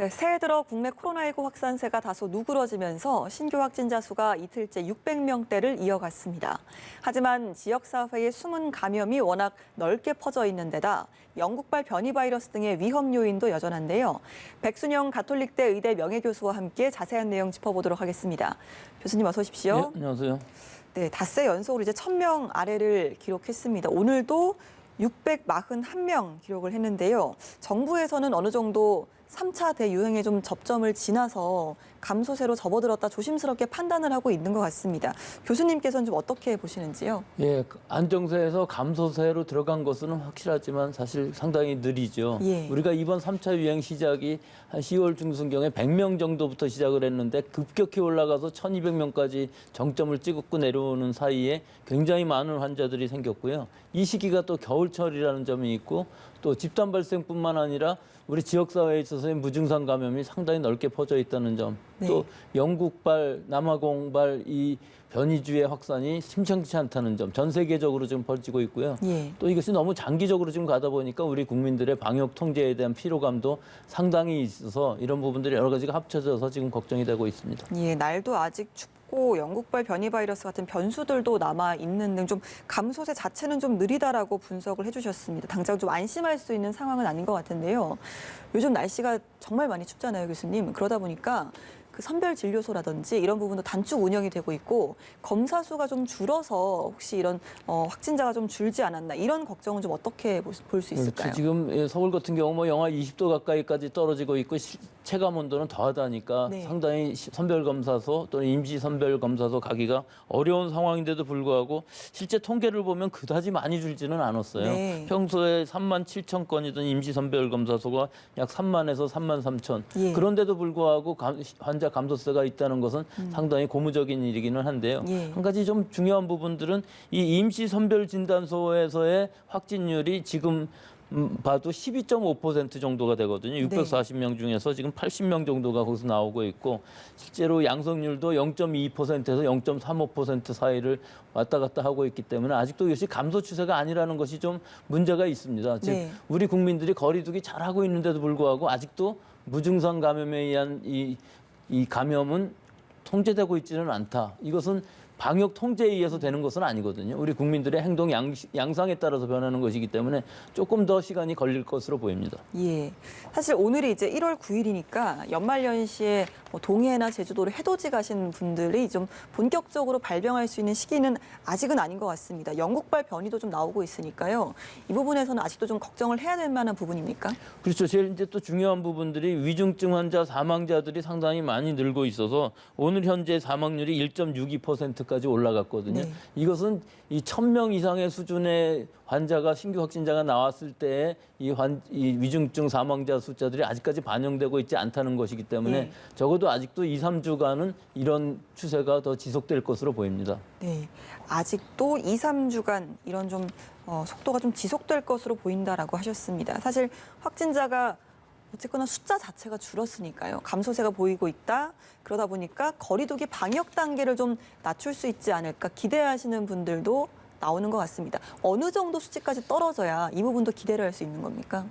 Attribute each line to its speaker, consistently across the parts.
Speaker 1: 네, 새해 들어 국내 코로나19 확산세가 다소 누그러지면서 신규 확진자 수가 이틀째 600명대를 이어갔습니다. 하지만 지역사회의 숨은 감염이 워낙 넓게 퍼져 있는 데다 영국발 변이 바이러스 등의 위험 요인도 여전한데요. 백순영 가톨릭대 의대 명예교수와 함께 자세한 내용 짚어보도록 하겠습니다. 교수님 어서 오십시오.
Speaker 2: 네, 안녕하세요.
Speaker 1: 네, 닷새 연속으로 이제 1000명 아래를 기록했습니다. 오늘도 641명 기록을 했는데요. 정부에서는 어느 정도 3차 대유행에 좀 접점을 지나서 감소세로 접어들었다 조심스럽게 판단을 하고 있는 것 같습니다. 교수님께서는 좀 어떻게 보시는지요?
Speaker 2: 예, 안정세에서 감소세로 들어간 것은 확실하지만 사실 상당히 느리죠.
Speaker 1: 예.
Speaker 2: 우리가 이번 3차 유행 시작이 한 10월 중순경에 100명 정도부터 시작을 했는데 급격히 올라가서 1200명까지 정점을 찍고 내려오는 사이에 굉장히 많은 환자들이 생겼고요. 이 시기가 또 겨울철이라는 점이 있고 또 집단 발생뿐만 아니라 우리 지역사회에 있어서의 무증상 감염이 상당히 넓게 퍼져 있다는 점,
Speaker 1: 네.
Speaker 2: 또 영국발, 남아공발 이 변이주의 확산이 심상치 않다는 점, 전 세계적으로 지금 벌어지고 있고요.
Speaker 1: 예.
Speaker 2: 또 이것이 너무 장기적으로 지금 가다 보니까 우리 국민들의 방역 통제에 대한 피로감도 상당히 있어서 이런 부분들이 여러 가지가 합쳐져서 지금 걱정이 되고 있습니다.
Speaker 1: 예, 날도 아직 춥고 영국발 변이 바이러스 같은 변수들도 남아 있는 등 좀 감소세 자체는 좀 느리다라고 분석을 해주셨습니다. 당장 좀 안심할 수 있는 상황은 아닌 것 같은데요. 요즘 날씨가 정말 많이 춥잖아요, 교수님. 그러다 보니까 그 선별 진료소라든지 이런 부분도 단축 운영이 되고 있고 검사 수가 좀 줄어서 혹시 이런 확진자가 좀 줄지 않았나 이런 걱정은 좀 어떻게 볼 수 있을까요?
Speaker 2: 지금 서울 같은 경우 뭐 영하 20도 가까이까지 떨어지고 있고 체감 온도는 더하다니까
Speaker 1: 네.
Speaker 2: 상당히 선별검사소 또는 임시선별검사소 가기가 어려운 상황인데도 불구하고 실제 통계를 보면 그다지 많이 줄지는 않았어요.
Speaker 1: 네.
Speaker 2: 평소에 3만 7천 건이던 임시선별검사소가 약 3만에서 3만 3천.
Speaker 1: 예.
Speaker 2: 그런데도 불구하고 환자 감소세가 있다는 것은 상당히 고무적인 일이기는 한데요.
Speaker 1: 예.
Speaker 2: 한 가지 좀 중요한 부분들은 이 임시선별진단소에서의 확진율이 지금 봐도 12.5% 정도가 되거든요. 640명 중에서 지금 80명 정도가 거기서 나오고 있고 실제로 양성률도 0.2%에서 0.35% 사이를 왔다 갔다 하고 있기 때문에 아직도 이것이 감소 추세가 아니라는 것이 좀 문제가 있습니다. 즉
Speaker 1: 네.
Speaker 2: 우리 국민들이 거리두기 잘하고 있는데도 불구하고 아직도 무증상 감염에 의한 이 감염은 통제되고 있지는 않다. 이것은 방역 통제에 의해서 되는 것은 아니거든요. 우리 국민들의 행동 양상에 따라서 변하는 것이기 때문에 조금 더 시간이 걸릴 것으로 보입니다.
Speaker 1: 예. 사실 오늘이 이제 1월 9일이니까 연말연시에 동해나 제주도로 해돋이 가신 분들이 좀 본격적으로 발병할 수 있는 시기는 아직은 아닌 것 같습니다. 영국발 변이도 좀 나오고 있으니까요. 이 부분에서는 아직도 좀 걱정을 해야 될 만한 부분입니까?
Speaker 2: 그렇죠. 제일 이제 또 중요한 부분들이 위중증 환자 사망자들이 상당히 많이 늘고 있어서 오늘 현재 사망률이 1.62%까지 올라갔거든요.
Speaker 1: 네.
Speaker 2: 이것은 이 1000명 이상의 수준의 환자가 신규 확진자가 나왔을 때 이 위중증 사망자 숫자들이 아직까지 반영되고 있지 않다는 것이기 때문에
Speaker 1: 네.
Speaker 2: 적어도 아직도 2, 3주간은 이런 추세가 더 지속될 것으로 보입니다.
Speaker 1: 네. 아직도 2, 3주간 이런 좀 속도가 좀 지속될 것으로 보인다라고 하셨습니다. 사실 확진자가 어쨌거나 숫자 자체가 줄었으니까요. 감소세가 보이고 있다. 그러다 보니까 거리두기 방역 단계를 좀 낮출 수 있지 않을까 기대하시는 분들도 나오는 것 같습니다. 어느 정도 수치까지 떨어져야 이 부분도 기대를 할 수 있는 겁니까?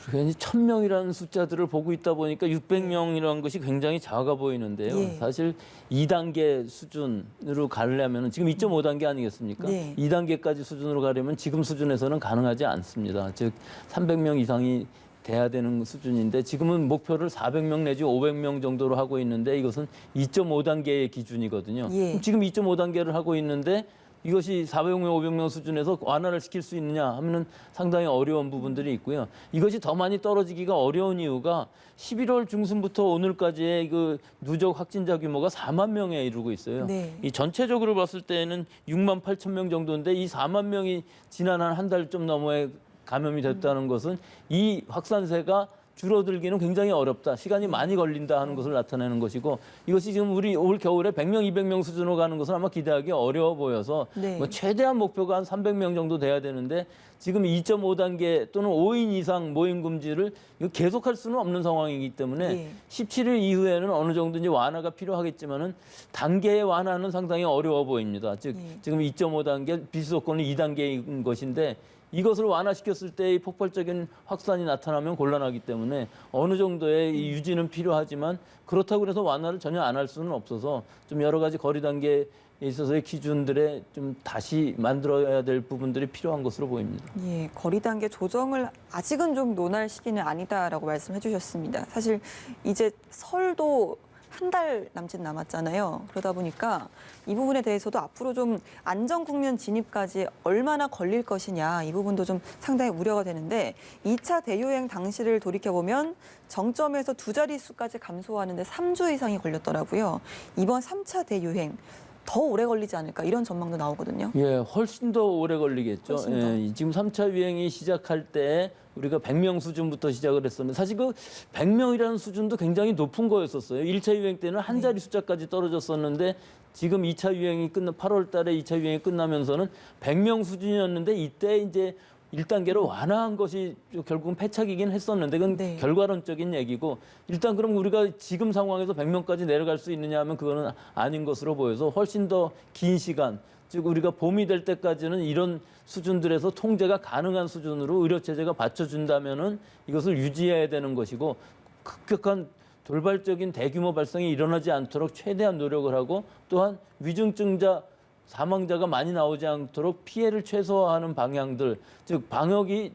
Speaker 2: 괜히 1000명이라는 숫자들을 보고 있다 보니까 600명이라는 것이 굉장히 작아 보이는데요.
Speaker 1: 예.
Speaker 2: 사실 2단계 수준으로 가려면 지금 2.5단계 아니겠습니까?
Speaker 1: 네.
Speaker 2: 2단계까지 수준으로 가려면 지금 수준에서는 가능하지 않습니다. 즉 300명 이상이 돼야 되는 수준인데 지금은 목표를 400명 내지 500명 정도로 하고 있는데 이것은 2.5단계의 기준이거든요.
Speaker 1: 예.
Speaker 2: 지금 2.5단계를 하고 있는데 이것이 400명, 500명 수준에서 완화를 시킬 수 있느냐 하면은 상당히 어려운 부분들이 있고요. 이것이 더 많이 떨어지기가 어려운 이유가 11월 중순부터 오늘까지의 그 누적 확진자 규모가 4만 명에 이르고 있어요.
Speaker 1: 네.
Speaker 2: 이 전체적으로 봤을 때는 6만 8천 명 정도인데 이 4만 명이 지난 한 달 좀 넘어에 감염이 됐다는 것은 이 확산세가 줄어들기는 굉장히 어렵다. 시간이 많이 걸린다 하는 것을 나타내는 것이고 이것이 지금 우리 올 겨울에 100명, 200명 수준으로 가는 것은 아마 기대하기 어려워 보여서
Speaker 1: 네.
Speaker 2: 뭐 최대한 목표가 한 300명 정도 돼야 되는데 지금 2.5단계 또는 5인 이상 모임 금지를 이거 계속할 수는 없는 상황이기 때문에
Speaker 1: 네.
Speaker 2: 17일 이후에는 어느 정도 이제 완화가 필요하겠지만은 단계의 완화는 상당히 어려워 보입니다. 즉
Speaker 1: 네.
Speaker 2: 지금 2.5단계 비수도권은 2단계인 것인데 이것을 완화시켰을 때의 폭발적인 확산이 나타나면 곤란하기 때문에 어느 정도의 이 유지는 필요하지만 그렇다고 해서 완화를 전혀 안 할 수는 없어서 좀 여러 가지 거리 단계에 있어서의 기준들에 좀 다시 만들어야 될 부분들이 필요한 것으로 보입니다.
Speaker 1: 예, 거리 단계 조정을 아직은 좀 논할 시기는 아니다라고 말씀해 주셨습니다. 사실 이제 설도 한 달 남짓 남았잖아요. 그러다 보니까 이 부분에 대해서도 앞으로 좀 안전 국면 진입까지 얼마나 걸릴 것이냐 이 부분도 좀 상당히 우려가 되는데 2차 대유행 당시를 돌이켜보면 정점에서 두 자릿수까지 감소하는데 3주 이상이 걸렸더라고요. 이번 3차 대유행 더 오래 걸리지 않을까 이런 전망도 나오거든요.
Speaker 2: 예, 훨씬 더 오래 걸리겠죠.
Speaker 1: 훨씬 더.
Speaker 2: 예, 지금 3차 유행이 시작할 때 우리가 100명 수준부터 시작을 했었는데 사실 그 100명이라는 수준도 굉장히 높은 거였었어요. 1차 유행 때는 한 자리 숫자까지 떨어졌었는데 지금 2차 유행이 8월 달에 2차 유행이 끝나면서는 100명 수준이었는데 이때 이제 1단계로 완화한 것이 결국은 패착이긴 했었는데 그건
Speaker 1: 네.
Speaker 2: 결과론적인 얘기고 일단 그럼 우리가 지금 상황에서 100명까지 내려갈 수 있느냐 하면 그거는 아닌 것으로 보여서 훨씬 더 긴 시간 즉 우리가 봄이 될 때까지는 이런 수준들에서 통제가 가능한 수준으로 의료체제가 받쳐준다면은 이것을 유지해야 되는 것이고 급격한 돌발적인 대규모 발생이 일어나지 않도록 최대한 노력을 하고 또한 위중증자 사망자가 많이 나오지 않도록 피해를 최소화하는 방향들, 즉 방역이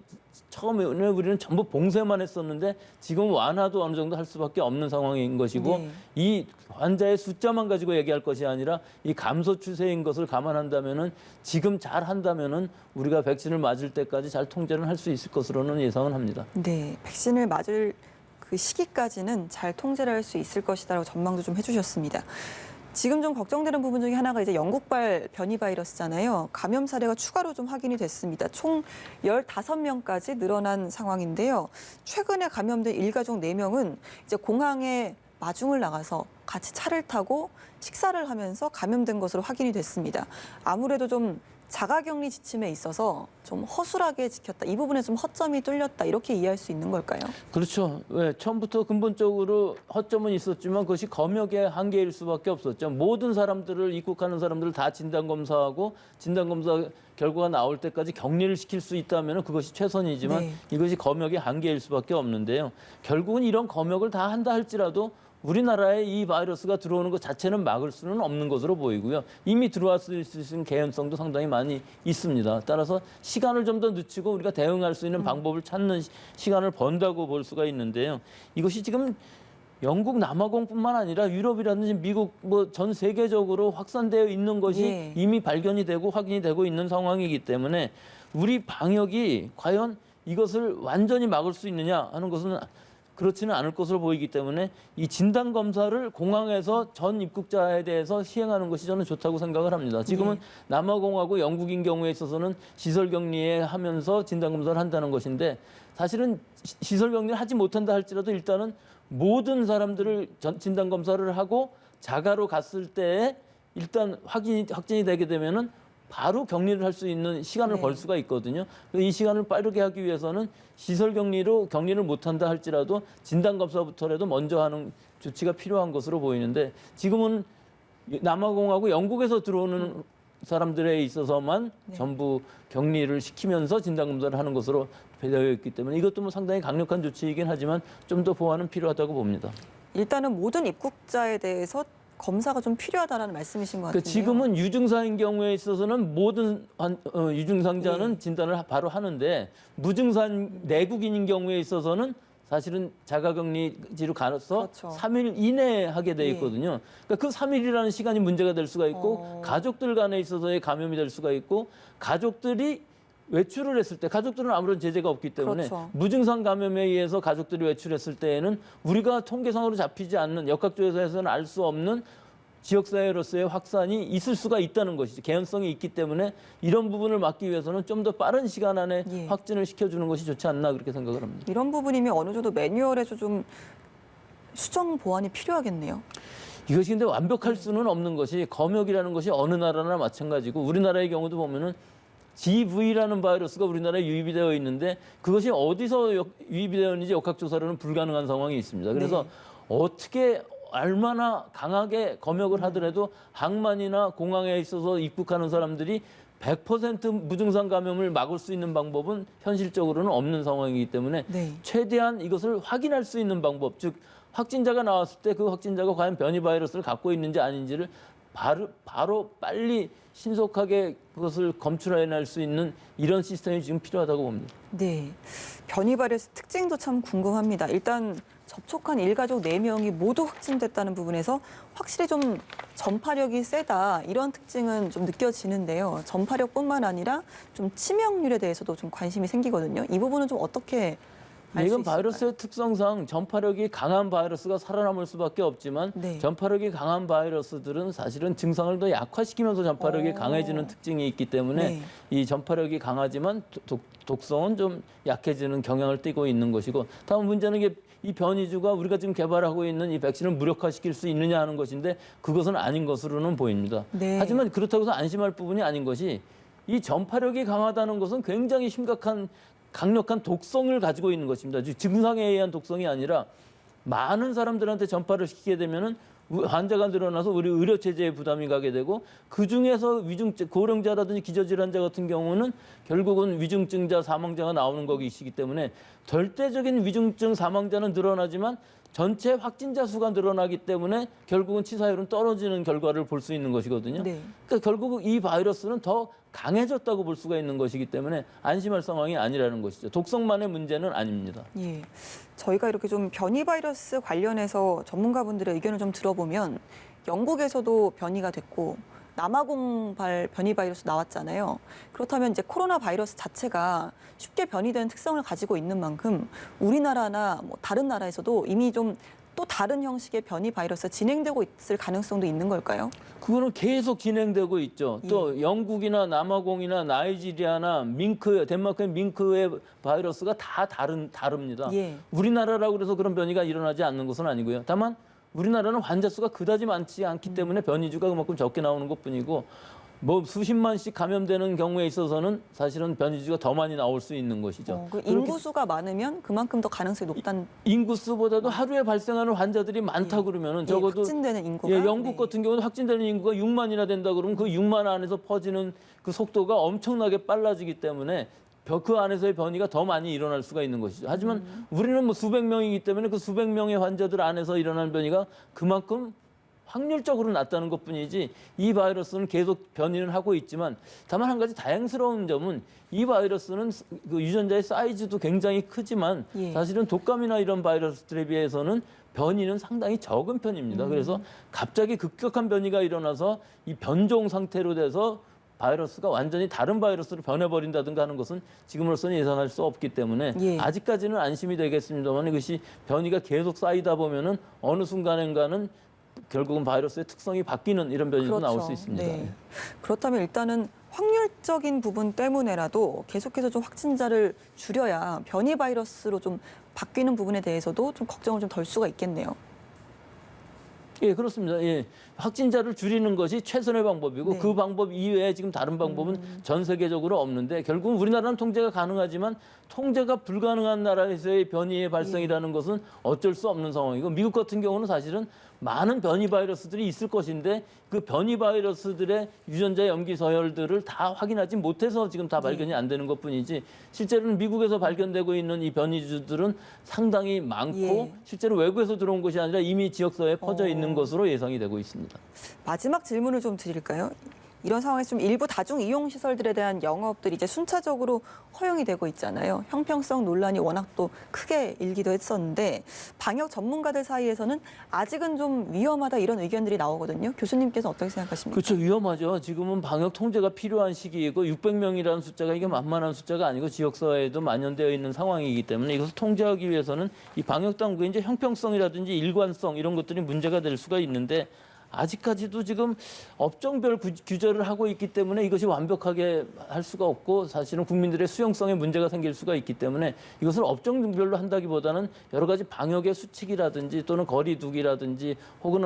Speaker 2: 처음에 우리는 전부 봉쇄만 했었는데 지금 완화도 어느 정도 할 수밖에 없는 상황인 것이고
Speaker 1: 네.
Speaker 2: 이 환자의 숫자만 가지고 얘기할 것이 아니라 이 감소 추세인 것을 감안한다면은 지금 잘 한다면은 우리가 백신을 맞을 때까지 잘 통제는 할 수 있을 것으로는 예상은 합니다.
Speaker 1: 네, 백신을 맞을 그 시기까지는 잘 통제를 할 수 있을 것이다라고 전망도 좀 해주셨습니다. 지금 좀 걱정되는 부분 중에 하나가 이제 영국발 변이 바이러스잖아요. 감염 사례가 추가로 좀 확인이 됐습니다. 총 15명까지 늘어난 상황인데요. 최근에 감염된 일가족 4명은 이제 공항에 마중을 나가서 같이 차를 타고 식사를 하면서 감염된 것으로 확인이 됐습니다. 아무래도 좀 자가격리 지침에 있어서 좀 허술하게 지켰다. 이 부분에 좀 허점이 뚫렸다. 이렇게 이해할 수 있는 걸까요?
Speaker 2: 그렇죠. 왜 처음부터 근본적으로 허점은 있었지만 그것이 검역의 한계일 수밖에 없었죠. 모든 사람들을 입국하는 사람들을 다 진단 검사하고 진단 검사 결과가 나올 때까지 격리를 시킬 수 있다면 그것이 최선이지만
Speaker 1: 네.
Speaker 2: 이것이 검역의 한계일 수밖에 없는데요. 결국은 이런 검역을 다 한다 할지라도 우리나라에 이 바이러스가 들어오는 것 자체는 막을 수는 없는 것으로 보이고요. 이미 들어왔을 수 있는 개연성도 상당히 많이 있습니다. 따라서 시간을 좀 더 늦추고 우리가 대응할 수 있는 방법을 찾는 시간을 번다고 볼 수가 있는데요. 이것이 지금 영국 남아공뿐만 아니라 유럽이라든지 미국 뭐 전 세계적으로 확산되어 있는 것이
Speaker 1: 예.
Speaker 2: 이미 발견이 되고 확인이 되고 있는 상황이기 때문에 우리 방역이 과연 이것을 완전히 막을 수 있느냐 하는 것은 그렇지는 않을 것으로 보이기 때문에 이 진단 검사를 공항에서 전 입국자에 대해서 시행하는 것이 저는 좋다고 생각을 합니다. 지금은
Speaker 1: 네.
Speaker 2: 남아공하고 영국인 경우에 있어서는 시설 격리에 하면서 진단 검사를 한다는 것인데 사실은 시설 격리를 하지 못한다 할지라도 일단은 모든 사람들을 진단 검사를 하고 자가로 갔을 때 일단 확진이 되게 되면은 바로 격리를 할 수 있는 시간을
Speaker 1: 네.
Speaker 2: 벌 수가 있거든요. 이 시간을 빠르게 하기 위해서는 시설 격리로 격리를 못한다 할지라도 진단 검사부터라도 먼저 하는 조치가 필요한 것으로 보이는데 지금은 남아공하고 영국에서 들어오는 사람들에 있어서만
Speaker 1: 네.
Speaker 2: 전부 격리를 시키면서 진단 검사를 하는 것으로 되어 있기 때문에 이것도 뭐 상당히 강력한 조치이긴 하지만 좀 더 보완은 필요하다고 봅니다.
Speaker 1: 일단은 모든 입국자에 대해서 검사가 좀 필요하다는 말씀이신 것
Speaker 2: 그
Speaker 1: 같은데요.
Speaker 2: 지금은 유증상인 경우에 있어서는 모든 유증상자는
Speaker 1: 네.
Speaker 2: 진단을 바로 하는데 무증상 내국인인 경우에 있어서는 사실은 자가격리지로 가서
Speaker 1: 그렇죠.
Speaker 2: 3일 이내에 하게 돼
Speaker 1: 예.
Speaker 2: 있거든요. 그러니까 그 3일이라는 시간이 문제가 될 수가 있고
Speaker 1: 어.
Speaker 2: 가족들 간에 있어서의 감염이 될 수가 있고 가족들이 외출을 했을 때 가족들은 아무런 제재가 없기 때문에
Speaker 1: 그렇죠.
Speaker 2: 무증상 감염에 의해서 가족들이 외출했을 때에는 우리가 통계상으로 잡히지 않는 역학조사에서는 알 수 없는 지역사회로서의 확산이 있을 수가 있다는 것이죠. 개연성이 있기 때문에 이런 부분을 막기 위해서는 좀 더 빠른 시간 안에
Speaker 1: 예.
Speaker 2: 확진을 시켜주는 것이 좋지 않나 그렇게 생각을 합니다.
Speaker 1: 이런 부분이면 어느 정도 매뉴얼에서 좀 수정 보완이 필요하겠네요.
Speaker 2: 이것이 근데 완벽할 수는 없는 것이 검역이라는 것이 어느 나라나 마찬가지고 우리나라의 경우도 보면은 GV라는 바이러스가 우리나라에 유입이 되어 있는데 그것이 어디서 유입이 되어 있는지 역학조사로는 불가능한 상황이 있습니다. 그래서
Speaker 1: 네.
Speaker 2: 어떻게 얼마나 강하게 검역을 하더라도 항만이나 공항에 있어서 입국하는 사람들이 100% 무증상 감염을 막을 수 있는 방법은 현실적으로는 없는 상황이기 때문에
Speaker 1: 네.
Speaker 2: 최대한 이것을 확인할 수 있는 방법, 즉 확진자가 나왔을 때 그 확진자가 과연 변이 바이러스를 갖고 있는지 아닌지를 바로 빨리 신속하게 그것을 검출해낼 수 있는 이런 시스템이 지금 필요하다고 봅니다.
Speaker 1: 네. 변이 바이러스 특징도 참 궁금합니다. 일단 접촉한 일가족 4명이 모두 확진됐다는 부분에서 확실히 좀 전파력이 세다 이런 특징은 좀 느껴지는데요. 전파력뿐만 아니라 좀 치명률에 대해서도 좀 관심이 생기거든요. 이 부분은 좀 어떻게 알 수
Speaker 2: 이건
Speaker 1: 있을까요?
Speaker 2: 바이러스의 특성상 전파력이 강한 바이러스가 살아남을 수밖에 없지만
Speaker 1: 네.
Speaker 2: 전파력이 강한 바이러스들은 사실은 증상을 더 약화시키면서 전파력이
Speaker 1: 오.
Speaker 2: 강해지는 특징이 있기 때문에
Speaker 1: 네.
Speaker 2: 이 전파력이 강하지만 독성은 좀 약해지는 경향을 띠고 있는 것이고 다음 문제는 이게 이 변이주가 우리가 지금 개발하고 있는 이 백신을 무력화시킬 수 있느냐 하는 것인데 그것은 아닌 것으로는 보입니다.
Speaker 1: 네.
Speaker 2: 하지만 그렇다고 해서 안심할 부분이 아닌 것이 이 전파력이 강하다는 것은 굉장히 심각한 강력한 독성을 가지고 있는 것입니다. 즉 증상에 의한 독성이 아니라 많은 사람들한테 전파를 시키게 되면은 환자가 늘어나서 우리 의료 체제에 부담이 가게 되고 그 중에서 위중증 고령자라든지 기저질환자 같은 경우는 결국은 위중증자 사망자가 나오는 것이기 때문에 절대적인 위중증 사망자는 늘어나지만 전체 확진자 수가 늘어나기 때문에 결국은 치사율은 떨어지는 결과를 볼 수 있는 것이거든요.
Speaker 1: 네.
Speaker 2: 그러니까 결국 이 바이러스는 더 강해졌다고 볼 수가 있는 것이기 때문에 안심할 상황이 아니라는 것이죠. 독성만의 문제는 아닙니다.
Speaker 1: 예. 저희가 이렇게 좀 변이 바이러스 관련해서 전문가분들의 의견을 좀 들어보면 영국에서도 변이가 됐고 남아공발 변이 바이러스 나왔잖아요. 그렇다면 이제 코로나 바이러스 자체가 쉽게 변이되는 특성을 가지고 있는 만큼 우리나라나 뭐 다른 나라에서도 이미 좀 또 다른 형식의 변이 바이러스가 진행되고 있을 가능성도 있는 걸까요?
Speaker 2: 그거는 계속 진행되고 있죠. 또 영국이나 남아공이나 나이지리아나 덴마크의 밍크의 바이러스가 다 다릅니다.
Speaker 1: 예.
Speaker 2: 우리나라라고 그래서 그런 변이가 일어나지 않는 것은 아니고요. 다만 우리나라는 환자 수가 그다지 많지 않기 때문에 변이주가 그만큼 적게 나오는 것뿐이고 뭐 수십만씩 감염되는 경우에 있어서는 사실은 변이주가 더 많이 나올 수 있는 것이죠.
Speaker 1: 그 인구수가 많으면 그만큼 더 가능성이 높다는
Speaker 2: 인구수보다도 하루에 발생하는 환자들이 많다 그러면은 적어도
Speaker 1: 확진되는 인구가
Speaker 2: 영국
Speaker 1: 네.
Speaker 2: 같은 경우는 확진되는 인구가 6만이나 된다 그러면 그 6만 안에서 퍼지는 그 속도가 엄청나게 빨라지기 때문에 그 안에서의 변이가 더 많이 일어날 수가 있는 것이죠. 하지만 우리는 뭐 수백 명이기 때문에 그 수백 명의 환자들 안에서 일어나는 변이가 그만큼 확률적으로 낮다는 것뿐이지 이 바이러스는 계속 변이는 하고 있지만 다만 한 가지 다행스러운 점은 이 바이러스는 그 유전자의 사이즈도 굉장히 크지만
Speaker 1: 예.
Speaker 2: 사실은 독감이나 이런 바이러스들에 비해서는 변이는 상당히 적은 편입니다. 그래서 갑자기 급격한 변이가 일어나서 이 변종 상태로 돼서 바이러스가 완전히 다른 바이러스로 변해버린다든가 하는 것은 지금으로서는 예상할 수 없기 때문에
Speaker 1: 예.
Speaker 2: 아직까지는 안심이 되겠습니다만 이것이 변이가 계속 쌓이다 보면은 어느 순간인가는 결국은 바이러스의 특성이 바뀌는 이런 변이도 나올 수 있습니다.
Speaker 1: 네. 그렇다면 일단은 확률적인 부분 때문에라도 계속해서 좀 확진자를 줄여야 변이 바이러스로 좀 바뀌는 부분에 대해서도 좀 걱정을 좀 덜 수가 있겠네요.
Speaker 2: 예, 그렇습니다. 예. 확진자를 줄이는 것이 최선의 방법이고
Speaker 1: 네.
Speaker 2: 그 방법 이외에 지금 다른 방법은 전 세계적으로 없는데 결국은 우리나라는 통제가 가능하지만 통제가 불가능한 나라에서의 변이의 발생이라는 것은 어쩔 수 없는 상황이고 미국 같은 경우는 사실은 많은 변이 바이러스들이 있을 것인데 그 변이 바이러스들의 유전자 염기 서열들을 다 확인하지 못해서 지금 다 발견이 안 되는 것뿐이지 실제로는 미국에서 발견되고 있는 이 변이주들은 상당히 많고
Speaker 1: 예.
Speaker 2: 실제로 외국에서 들어온 것이 아니라 이미 지역사회에 퍼져 있는 것으로 예상이 되고 있습니다.
Speaker 1: 마지막 질문을 좀 드릴까요? 이런 상황에서 좀 일부 다중 이용 시설들에 대한 영업들이 이제 순차적으로 허용이 되고 있잖아요. 형평성 논란이 워낙 또 크게 일기도 했었는데 방역 전문가들 사이에서는 아직은 좀 위험하다 이런 의견들이 나오거든요. 교수님께서 어떻게 생각하십니까?
Speaker 2: 그렇죠. 위험하죠. 지금은 방역 통제가 필요한 시기이고 600명이라는 숫자가 이게 만만한 숫자가 아니고 지역사회에도 만연되어 있는 상황이기 때문에 이것을 통제하기 위해서는 이 방역 당국의 이제 형평성이라든지 일관성 이런 것들이 문제가 될 수가 있는데 아직까지도 지금 업종별 규제를 하고 있기 때문에 이것이 완벽하게 할 수가 없고 사실은 국민들의 수용성에 문제가 생길 수가 있기 때문에 이것을 업종별로 한다기보다는 여러 가지 방역의 수칙이라든지 또는 거리두기라든지 혹은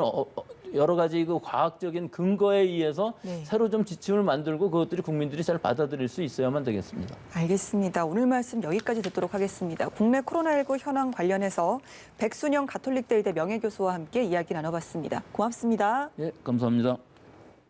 Speaker 2: 여러 가지 그 과학적인 근거에 의해서
Speaker 1: 네.
Speaker 2: 새로 좀 지침을 만들고 그것들이 국민들이 잘 받아들일 수 있어야만 되겠습니다.
Speaker 1: 알겠습니다. 오늘 말씀 여기까지 듣도록 하겠습니다. 국내 코로나19 현황 관련해서 백순영 가톨릭대의대 명예교수와 함께 이야기 나눠봤습니다. 고맙습니다.
Speaker 2: 예, 감사합니다.